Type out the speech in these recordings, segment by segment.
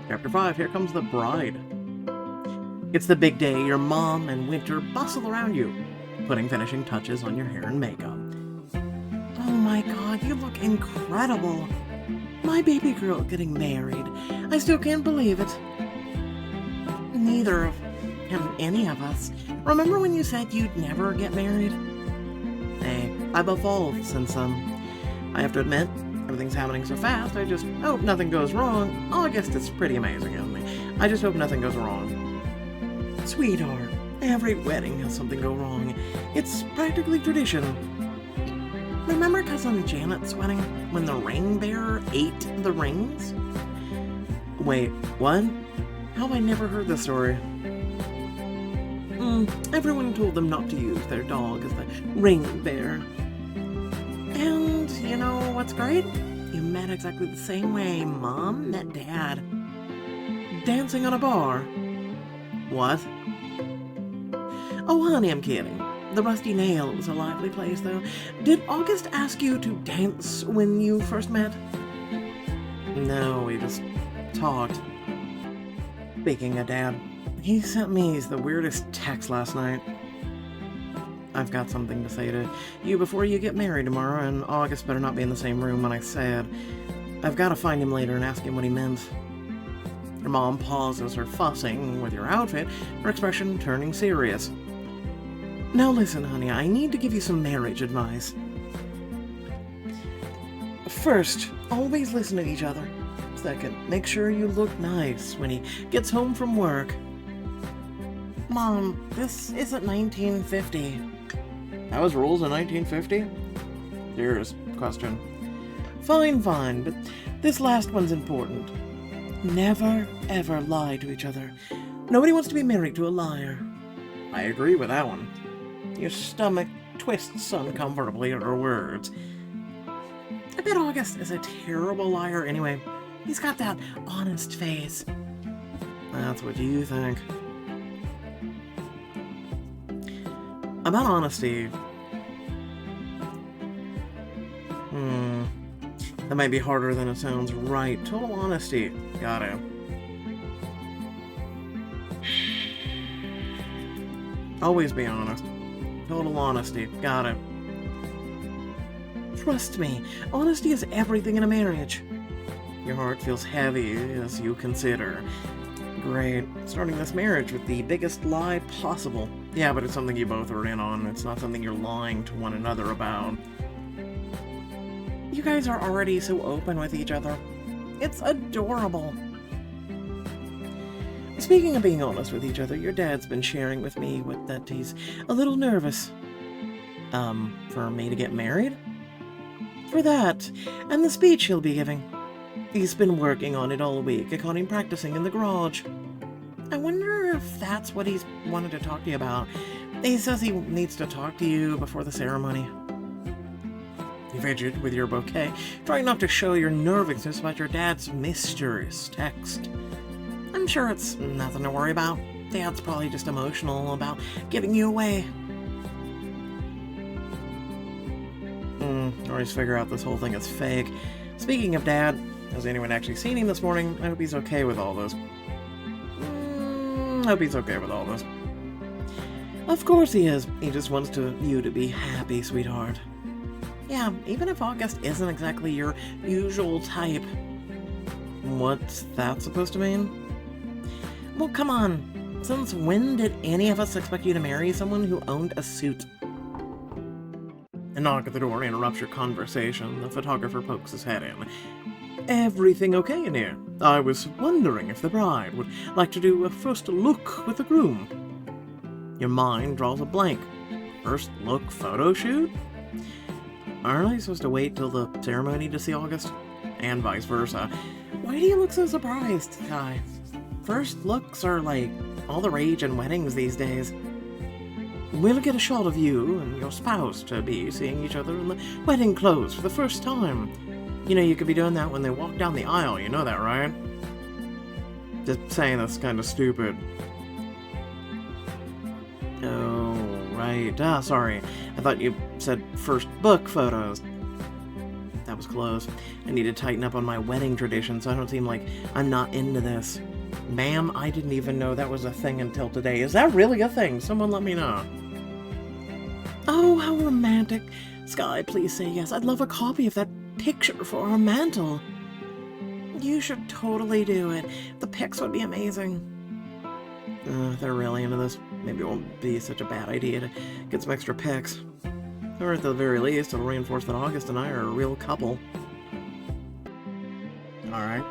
Chapter 5, here comes the bride. It's the big day. Your mom and Winter bustle around you, putting finishing touches on your hair and makeup. Oh my god, you look incredible. My baby girl getting married. I still can't believe it. Neither of any of us. Remember when you said you'd never get married? Hey, I've evolved since I have to admit, everything's happening so fast, I just hope nothing goes wrong. August is pretty amazing on me. I just hope nothing goes wrong. Sweetheart, every wedding has something go wrong. It's practically tradition. Remember Cousin Janet's wedding when the ring bearer ate the rings? Wait, what? How have I never heard this story? Everyone told them not to use their dog as the ring bearer. And you know what's great? You met exactly the same way Mom met Dad. Dancing on a bar. What? Oh, honey, I'm kidding. The Rusty Nail was a lively place, though. Did August ask you to dance when you first met? No, we just talked. Speaking of Dad, he sent me the weirdest text last night. I've got something to say to you before you get married tomorrow, and August better not be in the same room when I said. I've got to find him later and ask him what he meant. Your mom pauses her fussing with your outfit, her expression turning serious. Now listen, honey, I need to give you some marriage advice. First, always listen to each other. Second, make sure you look nice when he gets home from work. Mom, this isn't 1950. That was rules in 1950? Serious question. Fine, but this last one's important. Never, ever lie to each other. Nobody wants to be married to a liar. I agree with that one. Your stomach twists uncomfortably at her words. I bet August is a terrible liar anyway. He's got that honest face. That's what you think. About honesty. That might be harder than it sounds, right? Total honesty. Got it. Always be honest. Total honesty. Got it. Trust me, honesty is everything in a marriage. Your heart feels heavy as you consider. Great. Starting this marriage with the biggest lie possible. Yeah, but it's something you both are in on. It's not something you're lying to one another about. You guys are already so open with each other. It's adorable. Speaking of being honest with each other, your dad's been sharing with me that he's a little nervous. For me to get married? For that, and the speech he'll be giving. He's been working on it all week. I caught him practicing in the garage. I wonder if that's what he's wanted to talk to you about. He says he needs to talk to you before the ceremony. You fidget with your bouquet, trying not to show your nervousness about your dad's mysterious text. I'm sure it's nothing to worry about. Dad's probably just emotional about giving you away. Always figure out this whole thing is fake. Speaking of Dad, has anyone actually seen him this morning? I hope he's okay with all this. I hope he's okay with all this. Of course he is. He just wants you to be happy, sweetheart. Yeah, even if August isn't exactly your usual type. What's that supposed to mean? Well, come on. Since when did any of us expect you to marry someone who owned a suit? A knock at the door interrupts your conversation. The photographer pokes his head in. Everything okay in here? I was wondering if the bride would like to do a first look with the groom. Your mind draws a blank. First look photo shoot? Aren't I supposed to wait till the ceremony to see August? And vice versa. Why do you look so surprised, Kai? First looks are like all the rage in weddings these days. We'll get a shot of you and your spouse to be seeing each other in the wedding clothes for the first time. You know, you could be doing that when they walk down the aisle, you know that, right? Just saying that's kind of stupid. Oh, right. Sorry. I thought you said first book photos. That That was close. I need to tighten up on my wedding tradition so I don't seem like I'm not into this. Ma'am, I didn't even know that was a thing until today. Is that really a thing? Someone let me know. Oh, how romantic. Sky, please say yes. I'd love a copy of that picture for our mantle. You should totally do it. The pics would be amazing. They're really into this. Maybe it won't be such a bad idea to get some extra pics. Or at the very least, it'll reinforce that August and I are a real couple. Alright.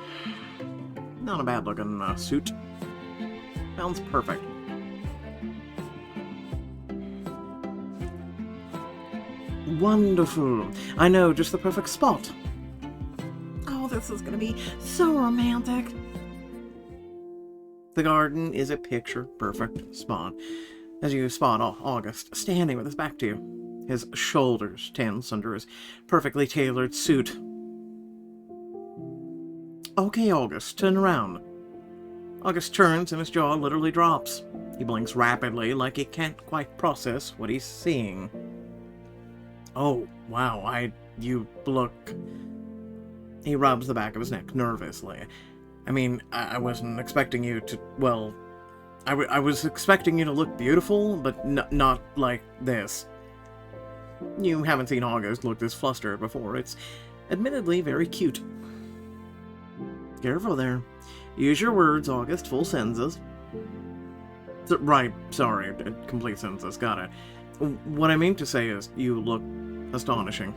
Not a bad looking suit. Sounds perfect. Wonderful. I know, just the perfect spot. Oh, this is gonna be so romantic. The garden is a picture-perfect spot. As you spot August standing with his back to you, his shoulders tense under his perfectly tailored suit. Okay, August, turn around. August turns and his jaw literally drops. He blinks rapidly, like he can't quite process what he's seeing. Oh, wow, you look... He rubs the back of his neck nervously. I mean, I wasn't expecting you to, well... I was expecting you to look beautiful, but not like this. You haven't seen August look this flustered before. It's admittedly very cute. Careful there. Use your words, August. Full sentences. Right, sorry. Complete sentences. Got it. What I mean to say is, you look astonishing.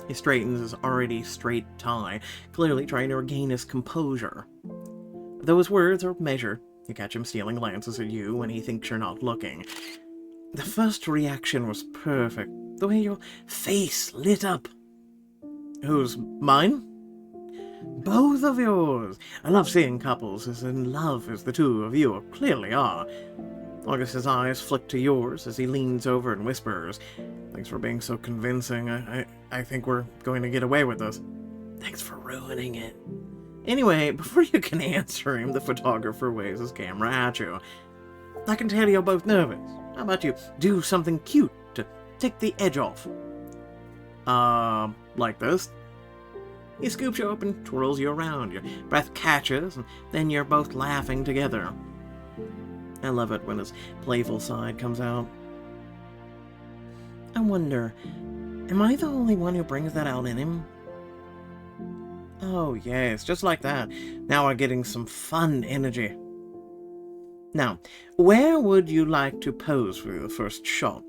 He straightens his already straight tie, clearly trying to regain his composure. Though his words are measured, you catch him stealing glances at you when he thinks you're not looking. The first reaction was perfect. The way your face lit up. Whose? Mine? Both of yours. I love seeing couples as in love as the two of you clearly are. August's eyes flick to yours as he leans over and whispers, "Thanks for being so convincing. I think we're going to get away with this." Thanks for ruining it. Anyway, before you can answer him, the photographer waves his camera at you. I can tell you're both nervous. How about you do something cute to take the edge off? Like this? He scoops you up and twirls you around. Your breath catches, and then you're both laughing together. I love it when his playful side comes out. I wonder, am I the only one who brings that out in him? Oh yes, just like that. Now we're getting some fun energy. Now, where would you like to pose for the first shot?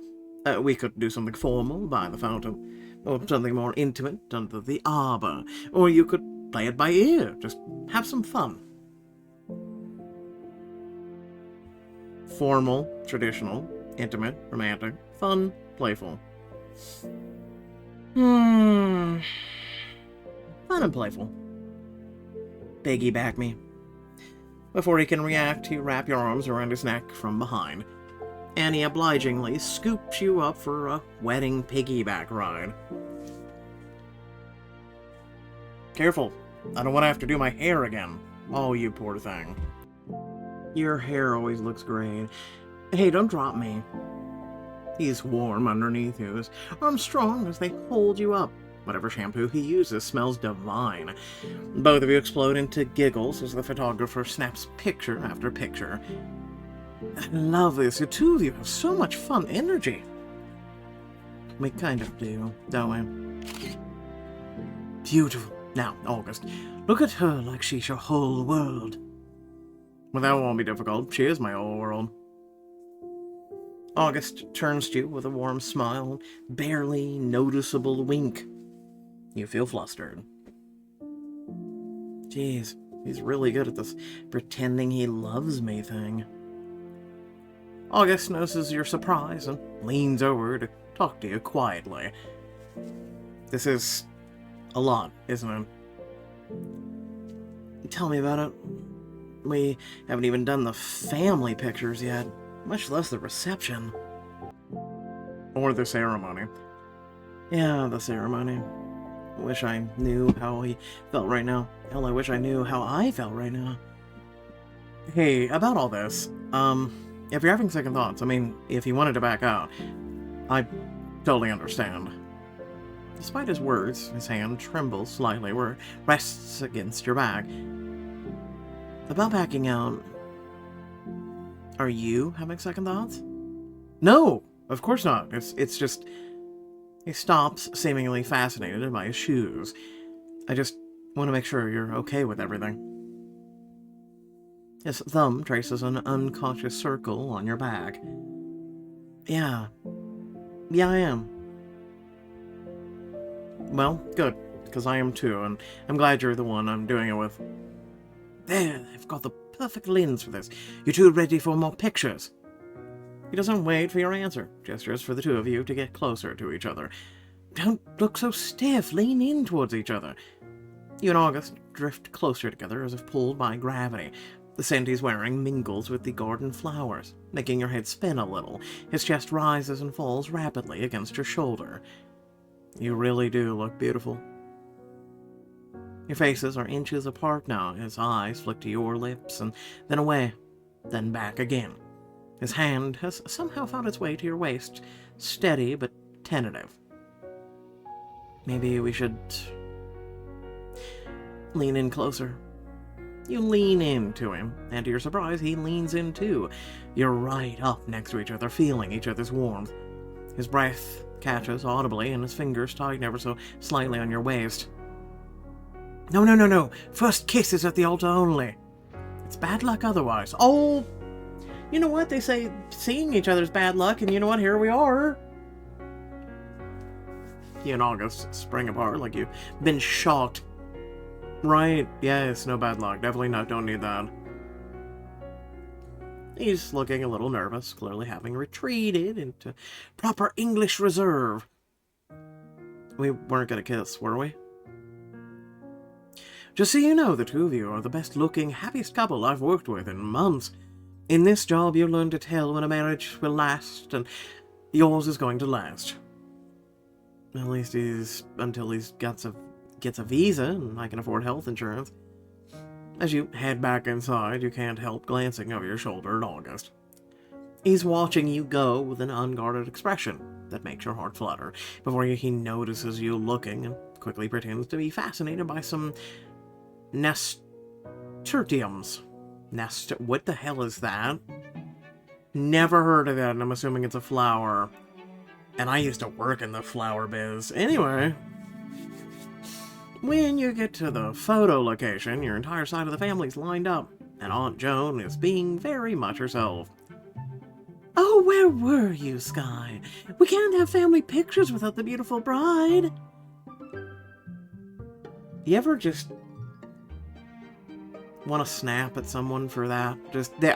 We could do something formal by the fountain, or something more intimate under the arbor, or you could play it by ear. Just have some fun. Formal, traditional, intimate, romantic, fun, playful. Fun and playful. Piggyback me. Before he can react, you wrap your arms around his neck from behind. Annie obligingly scoops you up for a wedding piggyback ride. Careful, I don't want to have to do my hair again. Oh, you poor thing. Your hair always looks great. Hey, don't drop me. He's warm underneath you, his arms strong as they hold you up. Whatever shampoo he uses smells divine. Both of you explode into giggles as the photographer snaps picture after picture. I love this. The two of you have so much fun energy. We kind of do, don't we? Beautiful. Now, August, look at her like she's your whole world. Well, that won't be difficult. She is my whole world. August turns to you with a warm smile, barely noticeable wink. You feel flustered. Jeez, he's really good at this pretending he loves me thing. August notices your surprise and leans over to talk to you quietly. This is a lot, isn't it? Tell me about it. We haven't even done the family pictures yet, much less the reception. Or the ceremony. Yeah, the ceremony. I wish I knew how he felt right now. Hell, I wish I knew how I felt right now. Hey, about all this, if you're having second thoughts, I mean, if you wanted to back out, I totally understand. Despite his words, his hand trembles slightly where it rests against your back. About backing out, are you having second thoughts? No, of course not. It's just... He stops, seemingly fascinated by his shoes. I just want to make sure you're okay with everything. His thumb traces an unconscious circle on your back. Yeah, I am. Well, good, because I am too, and I'm glad you're the one I'm doing it with. There, I've got the perfect lens for this. You two ready for more pictures? He doesn't wait for your answer, gestures for the two of you to get closer to each other. Don't look so stiff, lean in towards each other. You and August drift closer together as if pulled by gravity. The scent he's wearing mingles with the garden flowers, making your head spin a little. His chest rises and falls rapidly against your shoulder. You really do look beautiful. Your faces are inches apart now. His eyes flick to your lips and then away, then back again. His hand has somehow found its way to your waist, steady but tentative. Maybe we should lean in closer. You lean into him, and to your surprise, he leans in too. You're right up next to each other, feeling each other's warmth. His breath catches audibly, and his fingers tighten ever so slightly on your waist. No. First kiss is at the altar only. It's bad luck otherwise. Oh, you know what? They say seeing each other's bad luck, and you know what? Here we are. You and August spring apart like you've been shocked. Right, yes, no bad luck. Definitely not, don't need that. He's looking a little nervous, clearly having retreated into proper English reserve. We weren't gonna kiss, were we? Just so you know, the two of you are the best-looking, happiest couple I've worked with in months. In this job, you'll learn to tell when a marriage will last, and yours is going to last. At least until he gets a visa and I can afford health insurance. As you head back inside, you can't help glancing over your shoulder at August. He's watching you go with an unguarded expression that makes your heart flutter before he notices you looking and quickly pretends to be fascinated by some nasturtiums. What the hell is that? Never heard of that, and I'm assuming it's a flower. And I used to work in the flower biz. Anyway, when you get to the photo location, your entire side of the family's lined up, and Aunt Joan is being very much herself. Oh, where were you, Sky? We can't have family pictures without the beautiful bride. You ever just want to snap at someone for that?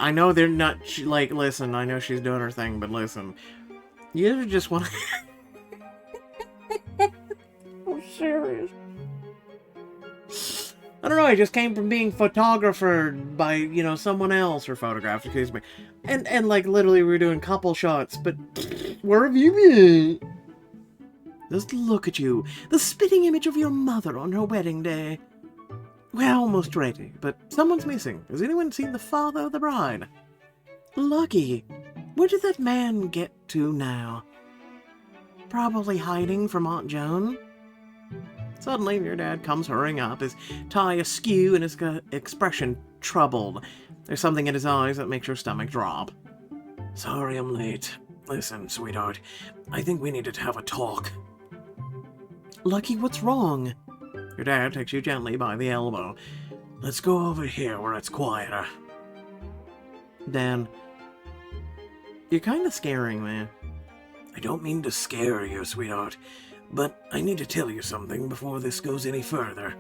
I know they're not, like, listen, I know she's doing her thing, but listen. You ever just want to... I'm serious. I don't know, I just came from being photographed by, someone else, or photographed, excuse me. And like, literally, we were doing couple shots, but where have you been? Just look at you, the spitting image of your mother on her wedding day. We're almost ready, but someone's missing. Has anyone seen the father of the bride? Lucky. Where did that man get to now? Probably hiding from Aunt Joan? Suddenly, your dad comes hurrying up, his tie askew and his expression troubled. There's something in his eyes that makes your stomach drop. Sorry I'm late. Listen, sweetheart, I think we needed to have a talk. Lucky, what's wrong? Your dad takes you gently by the elbow. Let's go over here where it's quieter. Dan, you're kind of scaring me. I don't mean to scare you, sweetheart, but I need to tell you something before this goes any further.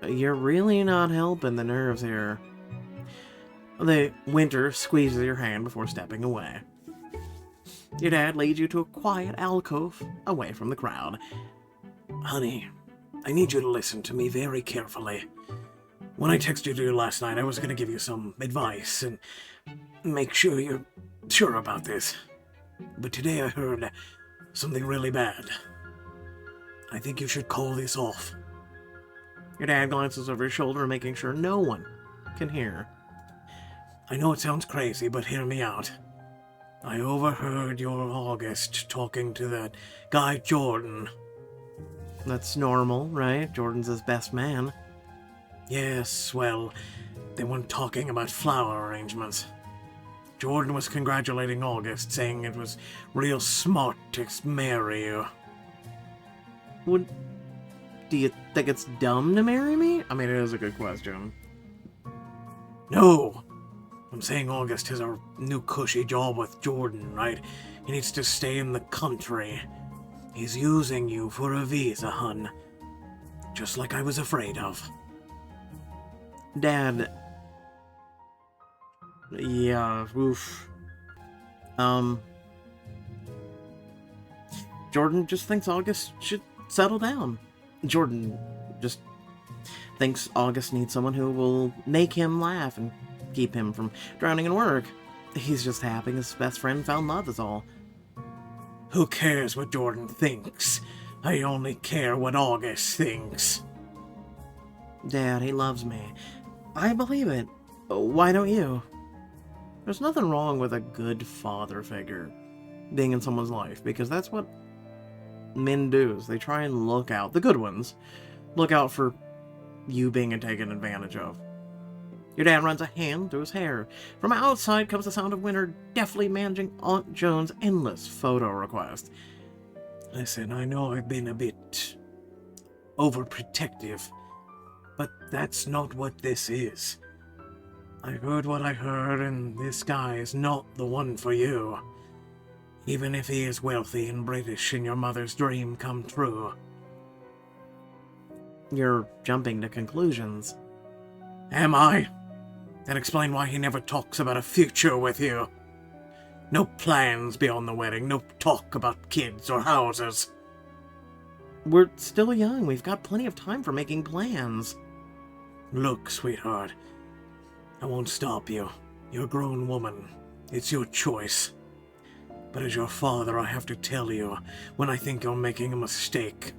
You're really not helping the nerves here. The Winter squeezes your hand before stepping away. Your dad leads you to a quiet alcove away from the crowd. Honey, I need you to listen to me very carefully. When I texted you last night, I was going to give you some advice and make sure you're sure about this. But today I heard something really bad. I think you should call this off. Your dad glances over his shoulder, making sure no one can hear. I know it sounds crazy, but hear me out. I overheard your August talking to that guy Jordan. That's normal, right? Jordan's his best man. Yes, well, they weren't talking about flower arrangements. Jordan was congratulating August, saying it was real smart to marry you. Would Do you think it's dumb to marry me? I mean, it is a good question. No! I'm saying August has a new cushy job with Jordan, right? He needs to stay in the country. He's using you for a visa, hun. Just like I was afraid of. Dad. Yeah, oof. Jordan just thinks August should settle down. Jordan just thinks August needs someone who will make him laugh and keep him from drowning in work. He's just happy his best friend found love, is all. Who cares what Jordan thinks? I only care what August thinks. Dad, he loves me. I believe it. Why don't you? There's nothing wrong with a good father figure being in someone's life, because that's what men do, is they try and look out, the good ones, look out for you being taken advantage of. Your dad runs a hand through his hair. From outside comes the sound of Winter deftly managing Aunt Joan's endless photo requests. Listen, I know I've been a bit overprotective, but that's not what this is. I heard what I heard, and this guy is not the one for you. Even if he is wealthy and British and your mother's dream come true. You're jumping to conclusions. Am I? Then explain why he never talks about a future with you. No plans beyond the wedding, no talk about kids or houses. We're still young, we've got plenty of time for making plans. Look, sweetheart, I won't stop you. You're a grown woman. It's your choice. But as your father, I have to tell you when I think you're making a mistake.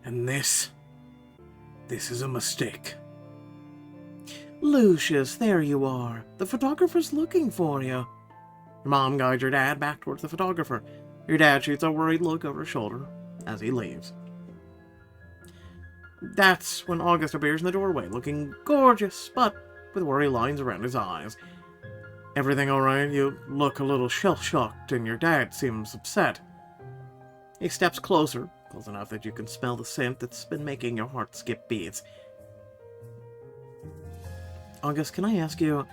And this is a mistake. Lucius, there you are. The photographer's looking for you. Your mom guides your dad back towards the photographer. Your dad shoots a worried look over his shoulder as he leaves. That's when August appears in the doorway, looking gorgeous, but with worry lines around his eyes. Everything alright? You look a little shell-shocked, and your dad seems upset. He steps closer, close enough that you can smell the scent that's been making your heart skip beats. August, can I ask you,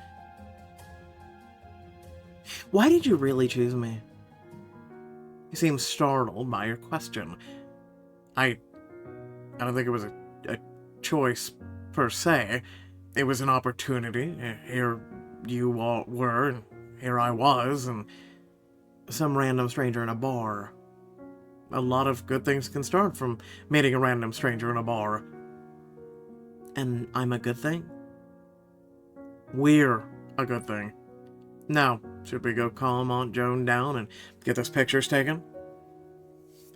why did you really choose me? You seem startled by your question. I don't think it was a choice per se. It was an opportunity. Here you all were, and here I was, and some random stranger in a bar. A lot of good things can start from meeting a random stranger in a bar. And I'm a good thing? We're a good thing. Now, should we go calm Aunt Joan down and get those pictures taken?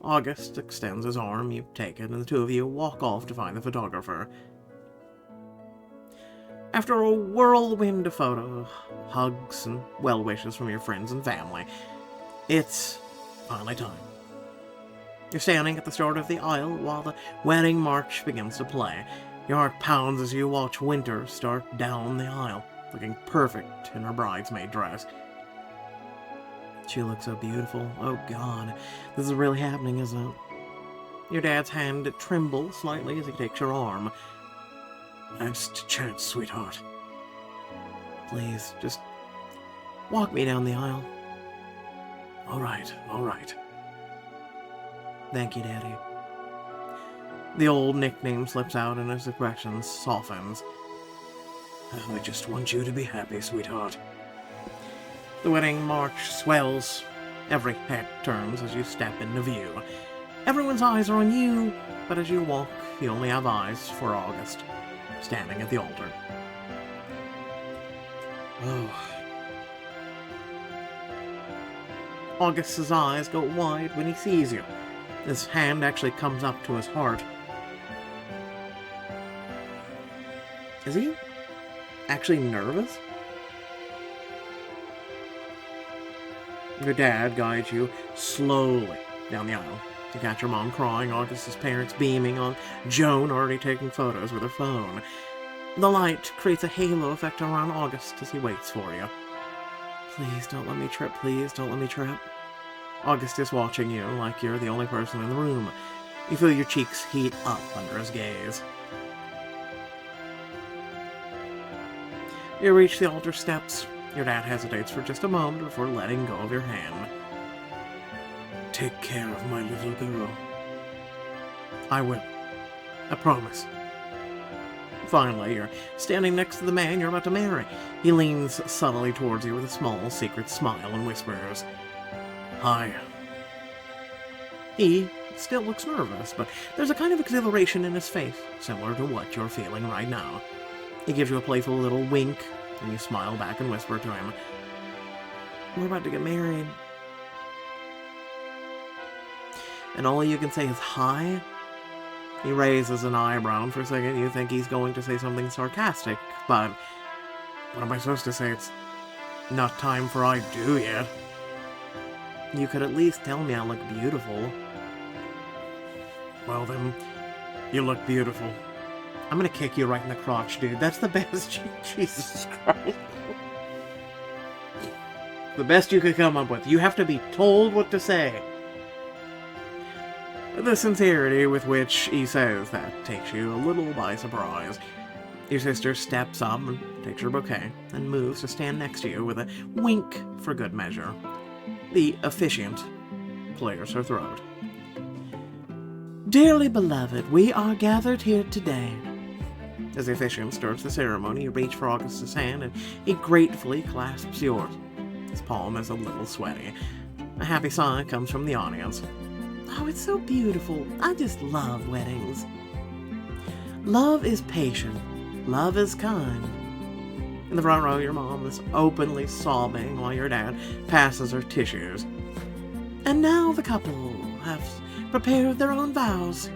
August extends his arm, you take it, and the two of you walk off to find the photographer. After a whirlwind of photos, hugs, and well wishes from your friends and family, it's finally time. You're standing at the start of the aisle while the wedding march begins to play. Your heart pounds as you watch Winter start down the aisle, looking perfect in her bridesmaid dress. She looks so beautiful. Oh God, this is really happening, isn't it? Your dad's hand trembles slightly as he takes your arm. Last chance, sweetheart. Please, just walk me down the aisle. All right. Thank you, Daddy. The old nickname slips out and his expression softens. I just want you to be happy, sweetheart. The wedding march swells. Every head turns as you step into view. Everyone's eyes are on you, but as you walk, you only have eyes for August, standing at the altar. Oh. August's eyes go wide when he sees you. His hand actually comes up to his heart. Is he actually nervous? Your dad guides you slowly down the aisle. You got your mom crying, August's parents beaming on Joan already taking photos with her phone. The light creates a halo effect around August as he waits for you. Please don't let me trip, please don't let me trip. August is watching you like you're the only person in the room. You feel your cheeks heat up under his gaze. You reach the altar steps. Your dad hesitates for just a moment before letting go of your hand. Take care of my little girl. I will. I promise. Finally, you're standing next to the man you're about to marry. He leans subtly towards you with a small, secret smile and whispers, Hi. He still looks nervous, but there's a kind of exhilaration in his face, similar to what you're feeling right now. He gives you a playful little wink, and you smile back and whisper to him, We're about to get married. And all you can say is, hi? He raises an eyebrow, and for a second you think he's going to say something sarcastic, but what am I supposed to say? It's not time for I do yet. You could at least tell me I look beautiful. Well then, you look beautiful. I'm gonna kick you right in the crotch, dude. That's the best. Jesus Christ. The best you could come up with. You have to be told what to say. The sincerity with which he says that takes you a little by surprise. Your sister steps up and takes your bouquet and moves to stand next to you with a wink for good measure. The officiant clears her throat. Dearly beloved, we are gathered here today. As the officiant starts the ceremony, you reach for Augustus' hand and he gratefully clasps yours. His palm is a little sweaty. A happy sigh comes from the audience. Oh, it's so beautiful. I just love weddings. Love is patient. Love is kind. In the front row, your mom is openly sobbing while your dad passes her tissues. And now the couple have prepared their own vows.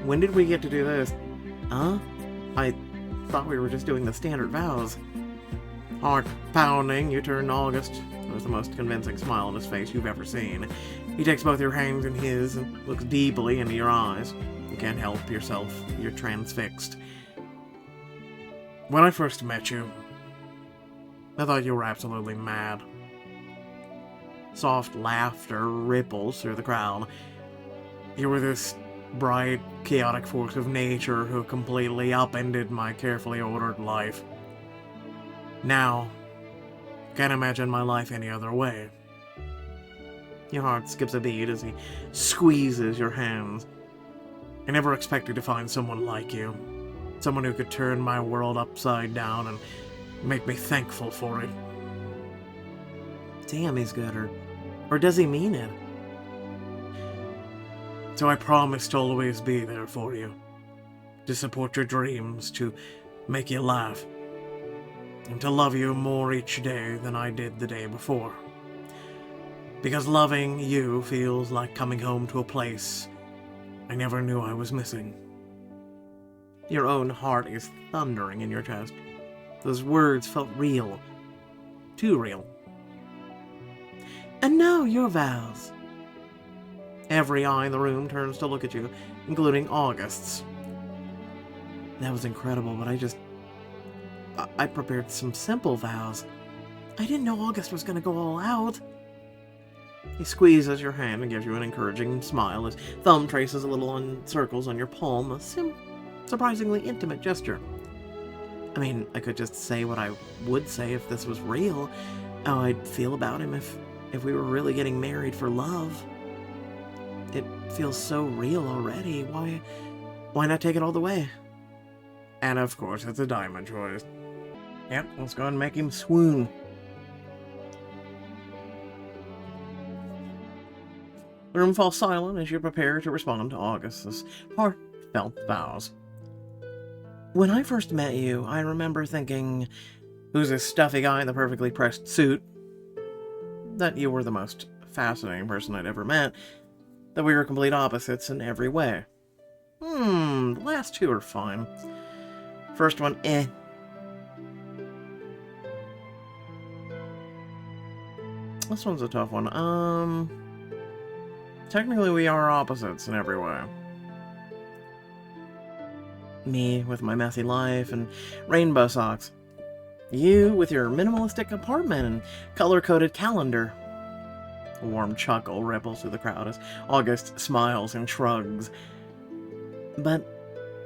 When did we get to do this? Huh? I thought we were just doing the standard vows. Heart pounding, you turn to August. There's the most convincing smile on his face you've ever seen. He takes both your hands in his and looks deeply into your eyes. You can't help yourself. You're transfixed. When I first met you, I thought you were absolutely mad. Soft laughter ripples through the crowd. You were this bright, chaotic force of nature who completely upended my carefully ordered life. Now, can't imagine my life any other way. Your heart skips a beat as he squeezes your hands. I never expected to find someone like you. Someone who could turn my world upside down and make me thankful for it. Damn, he's good, or does he mean it? So I promise to always be there for you. To support your dreams, to make you laugh. And to love you more each day than I did the day before. Because loving you feels like coming home to a place I never knew I was missing. Your own heart is thundering in your chest. Those words felt real. Too real. And now your vows. Every eye in the room turns to look at you, including August's. That was incredible, but I prepared some simple vows. I didn't know August was going to go all out. He squeezes your hand and gives you an encouraging smile. His thumb traces a little on circles on your palm, a surprisingly intimate gesture. I mean, I could just say what I would say if this was real. How I'd feel about him if we were really getting married for love. It feels so real already. Why not take it all the way? And of course, it's a diamond choice. Yep, let's go and make him swoon. The room falls silent as you prepare to respond to August's heartfelt vows. When I first met you, I remember thinking, who's this stuffy guy in the perfectly pressed suit? That you were the most fascinating person I'd ever met. That we were complete opposites in every way. The last two are fine. First one, eh. This one's a tough one. technically we are opposites in every way. Me with my messy life and rainbow socks. You with your minimalistic apartment and color-coded calendar. A warm chuckle ripples through the crowd as August smiles and shrugs. But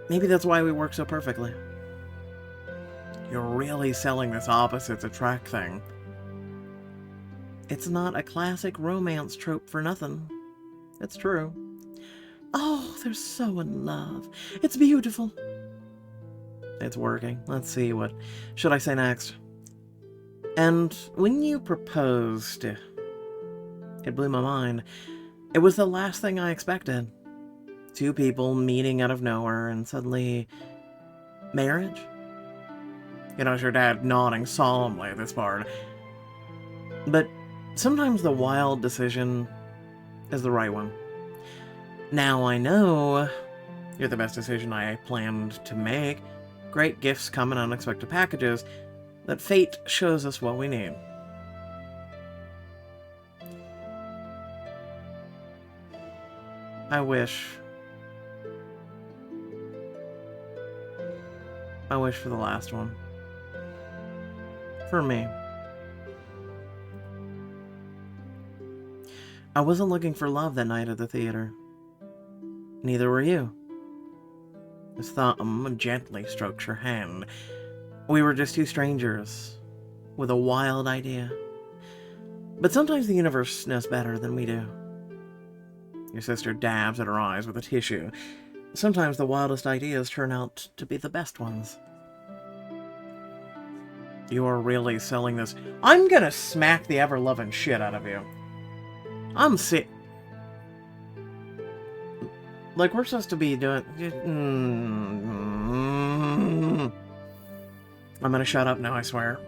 maybe that's why we work so perfectly. You're really selling this opposites attract thing. It's not a classic romance trope for nothing. It's true. Oh, they're so in love. It's beautiful. It's working. Let's see, what should I say next? And when you proposed, it blew my mind. It was the last thing I expected. Two people meeting out of nowhere and suddenly marriage? You know, it's your dad nodding solemnly at this part. But sometimes the wild decision is the right one. Now I know you're the best decision I planned to make. Great gifts come in unexpected packages. That fate shows us what we need. I wish for the last one. For me. I wasn't looking for love that night at the theater. Neither were you. His thumb gently strokes your hand. We were just two strangers with a wild idea. But sometimes the universe knows better than we do. Your sister dabs at her eyes with a tissue. Sometimes the wildest ideas turn out to be the best ones. You are really selling this. I'm gonna smack the ever-loving shit out of you. I'm sick. Like, we're supposed to be doing... I'm gonna shut up now, I swear.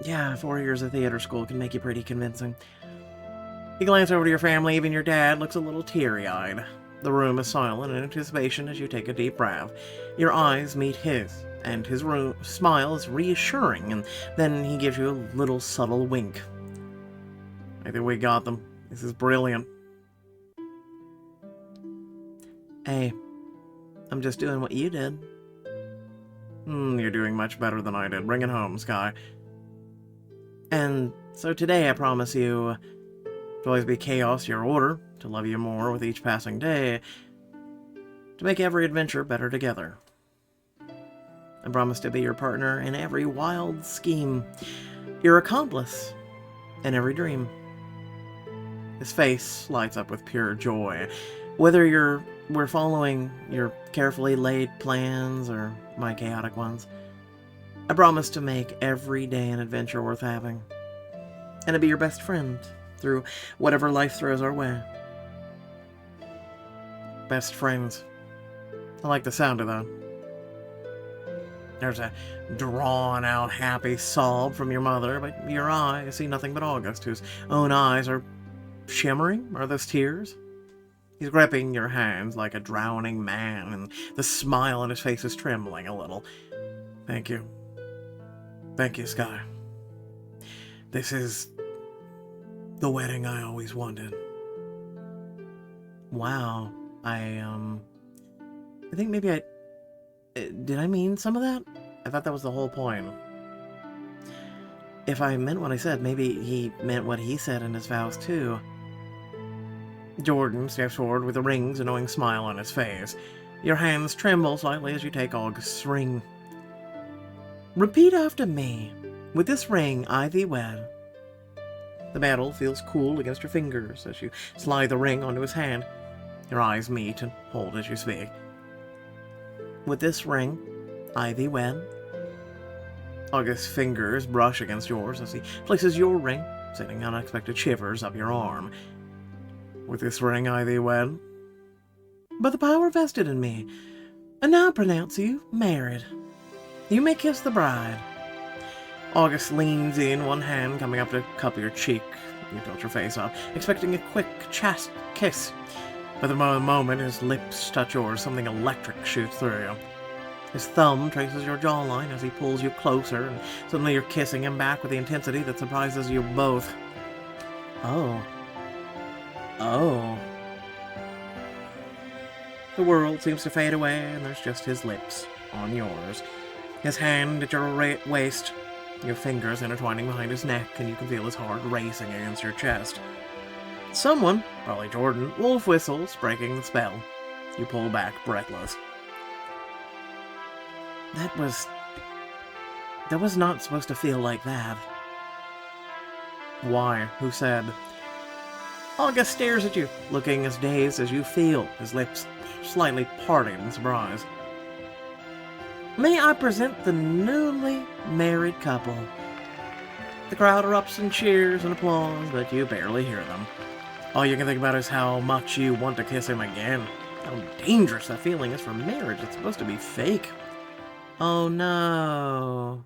Yeah, 4 years of theater school can make you pretty convincing. You glance over to your family, even your dad looks a little teary-eyed. The room is silent in anticipation as you take a deep breath. Your eyes meet his, and his smile is reassuring, and then he gives you a little subtle wink. I think we got them. This is brilliant. Hey, I'm just doing what you did. You're doing much better than I did. Bring it home, Sky. And so today I promise you to always be chaos your order, to love you more with each passing day, to make every adventure better together. I promise to be your partner in every wild scheme, your accomplice in every dream. His face lights up with pure joy. Whether we're following your carefully laid plans or my chaotic ones, I promise to make every day an adventure worth having, and to be your best friend through whatever life throws our way. Best friends. I like the sound of that. There's a drawn-out, happy sob from your mother, but your eyes see nothing but August, whose own eyes are shimmering. Are those tears? He's gripping your hands like a drowning man, and the smile on his face is trembling a little. Thank you. Thank you, Sky. This is the wedding I always wanted. Wow. I think maybe did I mean some of that? I thought that was the whole point. If I meant what I said, maybe he meant what he said in his vows too. Jordan steps forward with the ring's annoying smile on his face. Your hands tremble slightly as you take August's ring. Repeat after me. With this ring, I thee wed. The metal feels cool against your fingers as you slide the ring onto his hand. Your eyes meet and hold as you speak. With this ring, I thee wed. August's fingers brush against yours as he places your ring, sending unexpected shivers up your arm. With this ring, I thee wed. By the power vested in me, and now pronounce you married. You may kiss the bride. August leans in, one hand coming up to cup your cheek. You tilt your face up, expecting a quick, chaste kiss. But the moment his lips touch yours, something electric shoots through you. His thumb traces your jawline as he pulls you closer, and suddenly you're kissing him back with the intensity that surprises you both. Oh. Oh. The world seems to fade away, and there's just his lips on yours. His hand at your waist, your fingers intertwining behind his neck, and you can feel his heart racing against your chest. Someone, probably Jordan, wolf whistles, breaking the spell. You pull back, breathless. That was not supposed to feel like that. Why? Who said? August stares at you, looking as dazed as you feel, his lips slightly parting in surprise. May I present the newly married couple? The crowd erupts in cheers and applause, but you barely hear them. All you can think about is how much you want to kiss him again. How dangerous that feeling is for marriage. It's supposed to be fake. Oh no.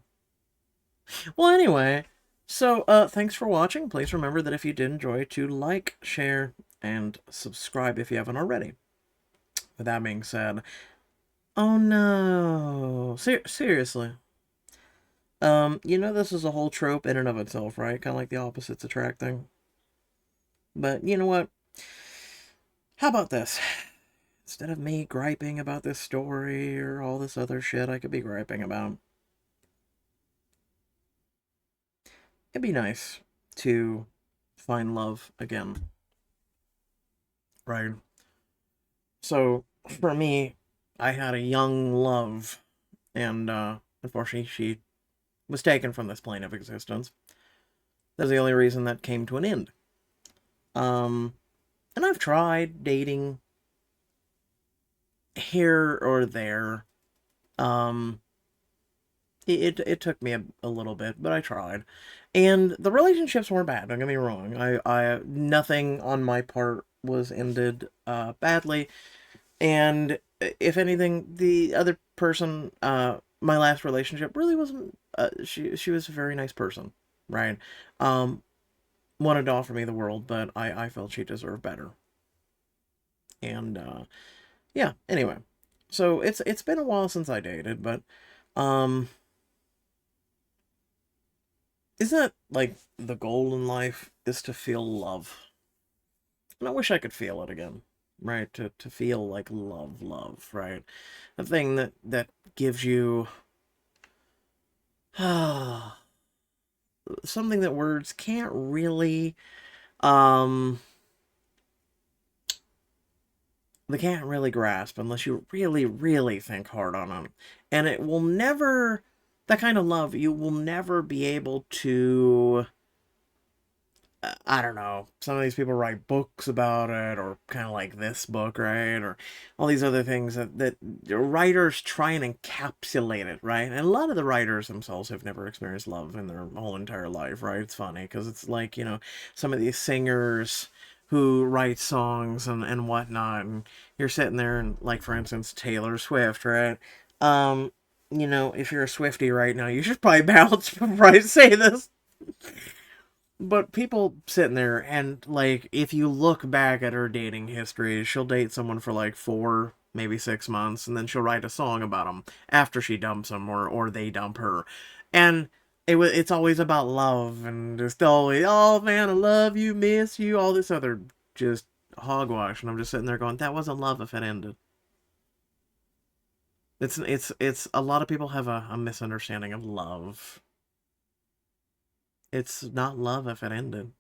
Well, anyway, so thanks for watching. Please remember that if you did enjoy, to like, share, and subscribe if you haven't already. With that being said, oh no. Seriously. This is a whole trope in and of itself, right? Kind of like the opposites attract thing. But you know what? How about this? Instead of me griping about this story or all this other shit I could be griping about, it'd be nice to find love again. Right? So, for me, I had a young love, and unfortunately she was taken from this plane of existence. That's the only reason that came to an end. And I've tried dating here or there. It took me a little bit, but I tried. And the relationships weren't bad, don't get me wrong. I nothing on my part was ended badly. And if anything, the other person, my last relationship really wasn't, she was a very nice person, right? Wanted to offer me the world, but I felt she deserved better. And, yeah, anyway. So it's been a while since I dated, but, isn't that, like, the goal in life is to feel love? And I wish I could feel it again, right? To feel like love, right? A thing that gives you something that words can't really, they can't really grasp unless you really, really think hard on them. And it will never, that kind of love, you will never be able to, I don't know, some of these people write books about it, or kind of like this book, right? Or all these other things that writers try and encapsulate it, right? And a lot of the writers themselves have never experienced love in their whole entire life, right? It's funny, because it's like, some of these singers who write songs and whatnot, and you're sitting there and, like, for instance, Taylor Swift, right? If you're a Swiftie right now, you should probably bounce before I say this. But people sitting there, and, like, if you look back at her dating history, she'll date someone for, like, 4, maybe 6 months, and then she'll write a song about them after she dumps them, or they dump her. And it's always about love, and just always, oh, man, I love you, miss you, all this other just hogwash. And I'm just sitting there going, that wasn't love if it ended. It's a lot of people have a misunderstanding of love. It's not love if it ended.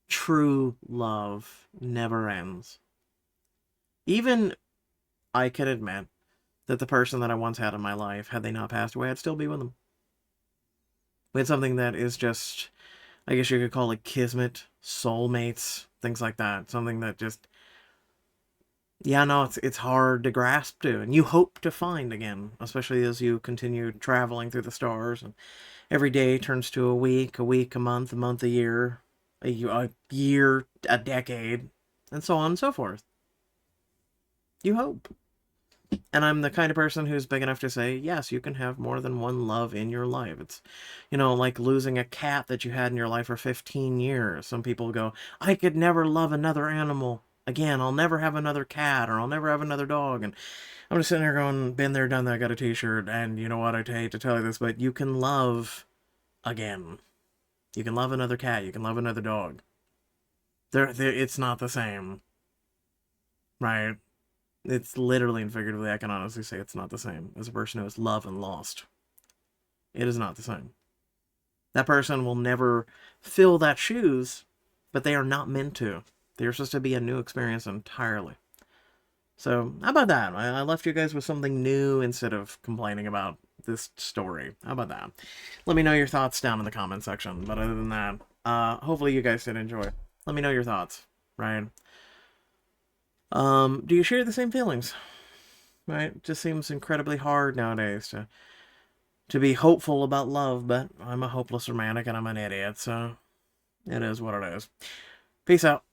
True love never ends. Even I can admit that the person that I once had in my life, had they not passed away, I'd still be with them. We had something that is just, I guess you could call it kismet, soulmates, things like that. Something that just, yeah, no, it's hard to grasp to, and you hope to find again, especially as you continue traveling through the stars, and every day turns to a week, a month, a year, a year, a decade, and so on and so forth. You hope. And I'm the kind of person who's big enough to say, yes, you can have more than one love in your life. It's, like losing a cat that you had in your life for 15 years. Some people go, I could never love another animal again. I'll never have another cat, or I'll never have another dog. And I'm just sitting there going, been there, done that, got a t-shirt. And you know what, I hate to tell you this, but you can love again. You can love another cat. You can love another dog. It's not the same, right? It's literally and figuratively, I can honestly say it's not the same as a person who has loved and lost. It is not the same. That person will never fill that shoes, but they are not meant to. They're supposed to be a new experience entirely. So, how about that? I left you guys with something new instead of complaining about this story. How about that? Let me know your thoughts down in the comment section. But other than that, hopefully you guys did enjoy it. Let me know your thoughts, right? Do you share the same feelings? Right? It just seems incredibly hard nowadays to be hopeful about love, but I'm a hopeless romantic and I'm an idiot, so it is what it is. Peace out.